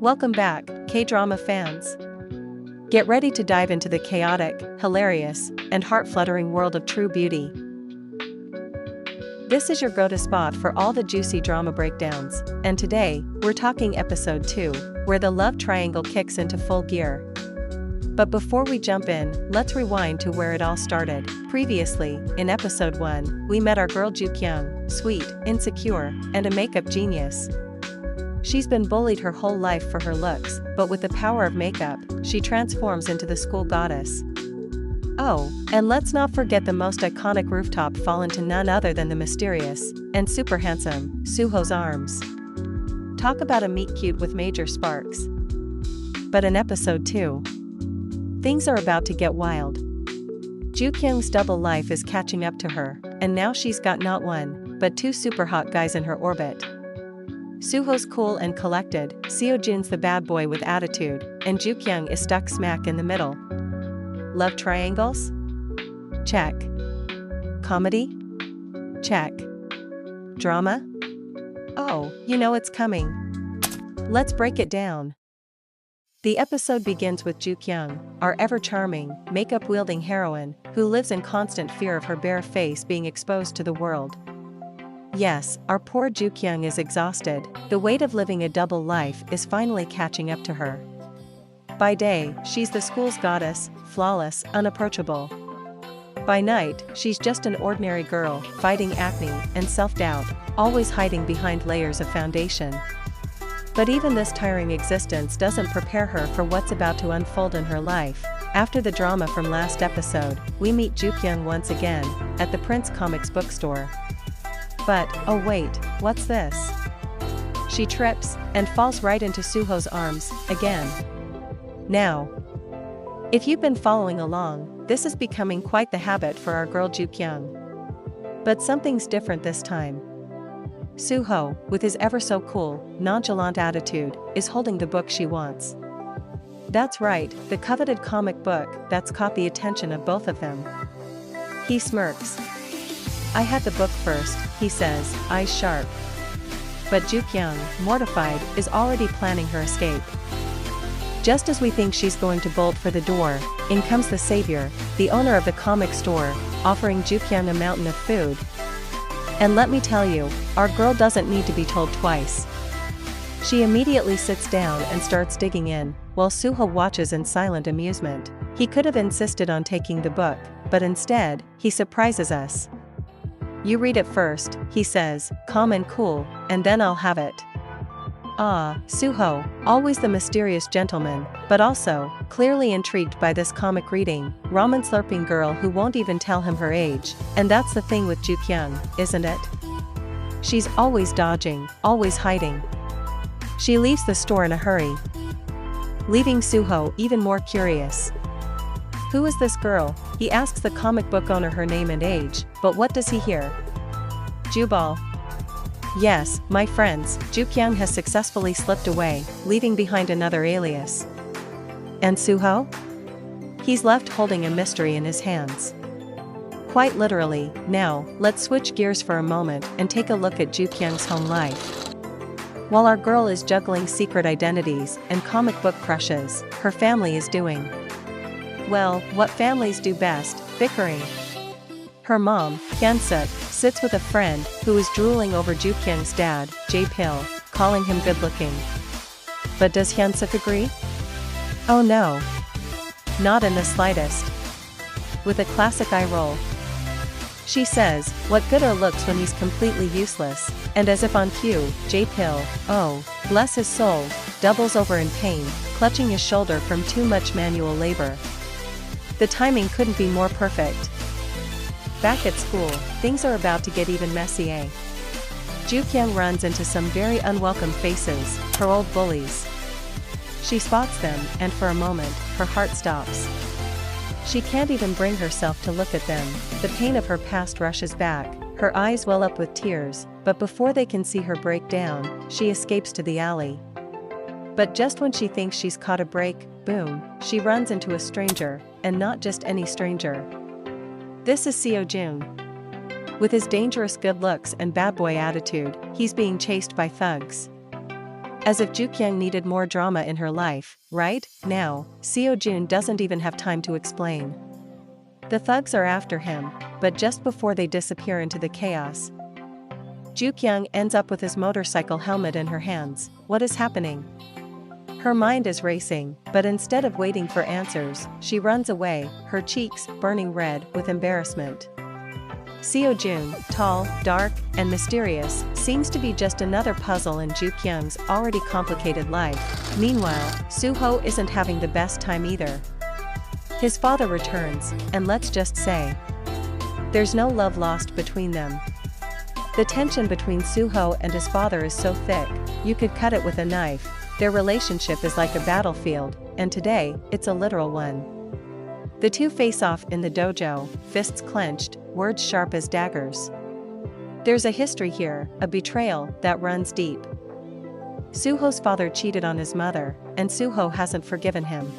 Welcome back, K-drama fans. Get ready to dive into the chaotic, hilarious, and heart-fluttering world of True Beauty. This is your go-to spot for all the juicy drama breakdowns, and today, we're talking episode 2, where the love triangle kicks into full gear. But before we jump in, let's rewind to where it all started. Previously, in episode 1, we met our girl Ju-kyung, sweet, insecure, and a makeup genius. She's been bullied her whole life for her looks, but with the power of makeup, she transforms into the school goddess. Oh, and let's not forget the most iconic rooftop fall into none other than the mysterious and super handsome Suho's arms. Talk about a meet cute with major sparks. But in episode 2, things are about to get wild. Ju-kyung's double life is catching up to her, and now she's got not one, but two super hot guys in her orbit. Suho's cool and collected, Seo-jun's the bad boy with attitude, and Ju-kyung is stuck smack in the middle. Love triangles? Check. Comedy? Check. Drama? Oh, you know it's coming. Let's break it down. The episode begins with Ju-kyung, our ever-charming, makeup-wielding heroine, who lives in constant fear of her bare face being exposed to the world. Yes, our poor Ju-kyung is exhausted. The weight of living a double life is finally catching up to her. By day, she's the school's goddess, flawless, unapproachable. By night, she's just an ordinary girl, fighting acne and self-doubt, always hiding behind layers of foundation. But even this tiring existence doesn't prepare her for what's about to unfold in her life. After the drama from last episode, we meet Ju-kyung once again, at the Prince Comics bookstore. But, oh wait, what's this? She trips, and falls right into Suho's arms, again. Now, if you've been following along, this is becoming quite the habit for our girl Ju-kyung. But something's different this time. Suho, with his ever-so-cool, nonchalant attitude, is holding the book she wants. That's right, the coveted comic book that's caught the attention of both of them. He smirks. I had the book first, he says, eyes sharp. But Ju-kyung, mortified, is already planning her escape. Just as we think she's going to bolt for the door, in comes the savior, the owner of the comic store, offering Ju-kyung a mountain of food. And let me tell you, our girl doesn't need to be told twice. She immediately sits down and starts digging in, while Suho watches in silent amusement. He could have insisted on taking the book, but instead, he surprises us. You read it first, he says, calm and cool, and then I'll have it. Ah, Suho, always the mysterious gentleman, but also, clearly intrigued by this comic reading, ramen slurping girl who won't even tell him her age, and that's the thing with Ju-kyung, isn't it? She's always dodging, always hiding. She leaves the store in a hurry, leaving Suho even more curious. Who is this girl? He asks the comic book owner her name and age, but what does he hear? Jubal. Yes, my friends, Ju-kyung has successfully slipped away, leaving behind another alias. And Suho? He's left holding a mystery in his hands. Quite literally. Now, let's switch gears for a moment and take a look at Ju-kyung's home life. While our girl is juggling secret identities and comic book crushes, her family is doing well, what families do best, bickering. Her mom, Hyunsuk, sits with a friend who is drooling over Ju-kyung's dad, Jae-pil, calling him good-looking. But does Hyunsuk agree? Oh no. Not in the slightest. With a classic eye roll, she says, what good are looks when he's completely useless, and as if on cue, Jae-pil, oh, bless his soul, doubles over in pain, clutching his shoulder from too much manual labor. The timing couldn't be more perfect. Back at school, things are about to get even messy, eh? Ju-kyung runs into some very unwelcome faces, her old bullies. She spots them, and for a moment, her heart stops. She can't even bring herself to look at them. The pain of her past rushes back, her eyes well up with tears, but before they can see her break down, she escapes to the alley. But just when she thinks she's caught a break, boom, she runs into a stranger, and not just any stranger. This is Seo-jun. With his dangerous good looks and bad boy attitude, he's being chased by thugs. As if Jukyung needed more drama in her life, right? Now, Seo-jun doesn't even have time to explain. The thugs are after him, but just before they disappear into the chaos, Jukyung ends up with his motorcycle helmet in her hands. What is happening? Her mind is racing, but instead of waiting for answers, she runs away, her cheeks burning red with embarrassment. Seo-jun, tall, dark, and mysterious, seems to be just another puzzle in Jukyung's already complicated life. Meanwhile, Suho isn't having the best time either. His father returns, and let's just say, there's no love lost between them. The tension between Suho and his father is so thick, you could cut it with a knife. Their relationship is like a battlefield, and today, it's a literal one. The two face off in the dojo, fists clenched, words sharp as daggers. There's a history here, a betrayal that runs deep. Suho's father cheated on his mother, and Suho hasn't forgiven him.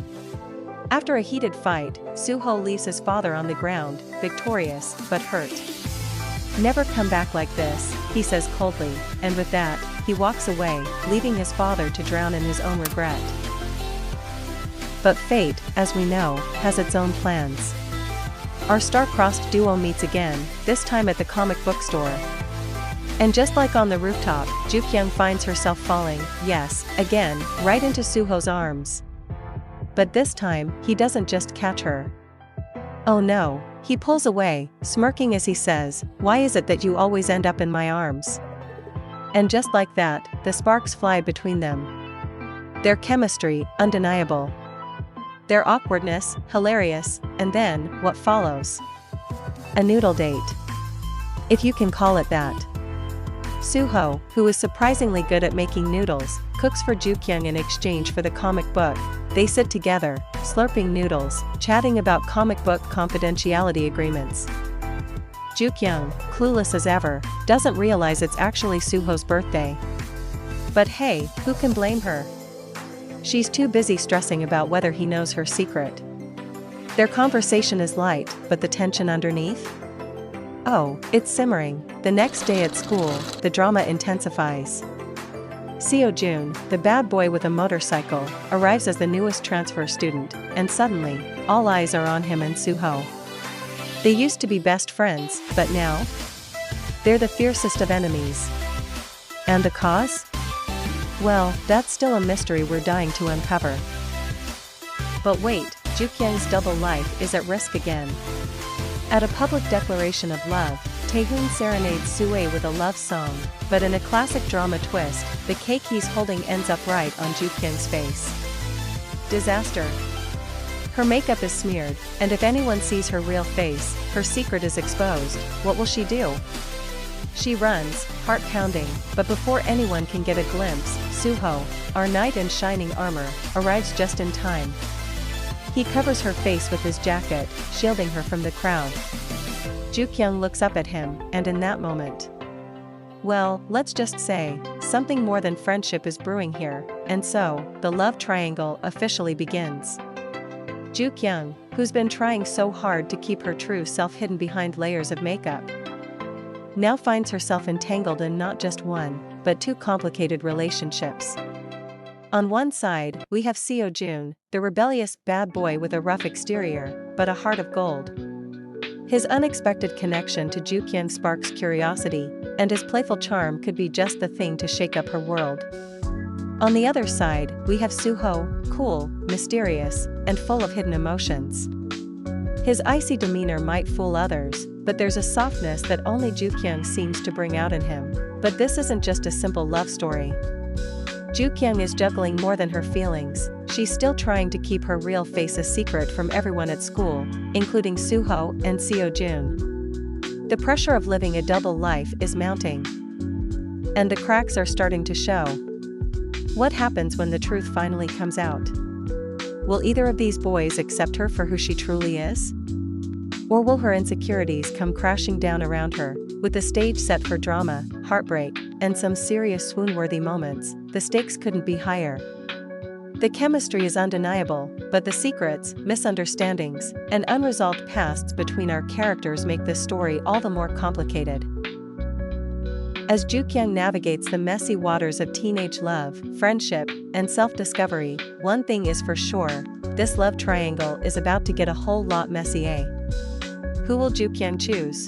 After a heated fight, Suho leaves his father on the ground, victorious but hurt. "Never come back like this," he says coldly, and with that, he walks away, leaving his father to drown in his own regret. But fate, as we know, has its own plans. Our star-crossed duo meets again, this time at the comic book store. And just like on the rooftop, Jukyung finds herself falling, yes, again, right into Suho's arms. But this time, he doesn't just catch her. Oh no, he pulls away, smirking as he says, "Why is it that you always end up in my arms?" And just like that, the sparks fly between them. Their chemistry, undeniable. Their awkwardness, hilarious, and then, what follows? A noodle date. If you can call it that. Suho, who is surprisingly good at making noodles, cooks for Jukyung in exchange for the comic book. They sit together, slurping noodles, chatting about comic book confidentiality agreements. Jukyung, clueless as ever, doesn't realize it's actually Suho's birthday. But hey, who can blame her? She's too busy stressing about whether he knows her secret. Their conversation is light, but the tension underneath? Oh, it's simmering. The next day at school, the drama intensifies. Seo-jun, the bad boy with a motorcycle, arrives as the newest transfer student, and suddenly, all eyes are on him and Suho. They used to be best friends, but now? They're the fiercest of enemies. And the cause? Well, that's still a mystery we're dying to uncover. But wait, Jukyung's double life is at risk again. At a public declaration of love, Taehoon serenades Suho with a love song, but in a classic drama twist, the cake he's holding ends up right on Jukyung's face. Disaster. Her makeup is smeared, and if anyone sees her real face, her secret is exposed. What will she do? She runs, heart pounding, but before anyone can get a glimpse, Suho, our knight in shining armor, arrives just in time. He covers her face with his jacket, shielding her from the crowd. Jukyung looks up at him, and in that moment, well, let's just say, something more than friendship is brewing here, and so, the love triangle officially begins. Jukyung, who's been trying so hard to keep her true self hidden behind layers of makeup, now finds herself entangled in not just one, but two complicated relationships. On one side, we have Seo-jun, the rebellious bad boy with a rough exterior, but a heart of gold. His unexpected connection to Jukyung sparks curiosity, and his playful charm could be just the thing to shake up her world. On the other side, we have Suho, cool, mysterious, and full of hidden emotions. His icy demeanor might fool others, but there's a softness that only Jukyung seems to bring out in him. But this isn't just a simple love story. Jukyung is juggling more than her feelings. She's still trying to keep her real face a secret from everyone at school, including Suho and Seo-jun. The pressure of living a double life is mounting, and the cracks are starting to show. What happens when the truth finally comes out? Will either of these boys accept her for who she truly is? Or will her insecurities come crashing down around her? With the stage set for drama, heartbreak, and some serious swoon-worthy moments, the stakes couldn't be higher. The chemistry is undeniable, but the secrets, misunderstandings, and unresolved pasts between our characters make this story all the more complicated. As Jukyung navigates the messy waters of teenage love, friendship, and self-discovery, one thing is for sure, this love triangle is about to get a whole lot messy. Who will Jukyung choose?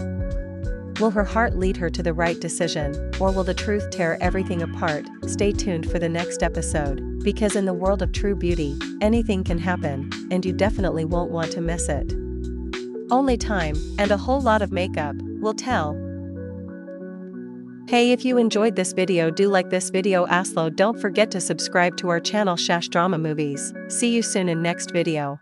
Will her heart lead her to the right decision, or will the truth tear everything apart? Stay tuned for the next episode, because in the world of true beauty, anything can happen, and you definitely won't want to miss it. Only time, and a whole lot of makeup, will tell. Hey, if you enjoyed this video, do like this video. Don't forget to subscribe to our channel Drama Movies. See you soon in next video.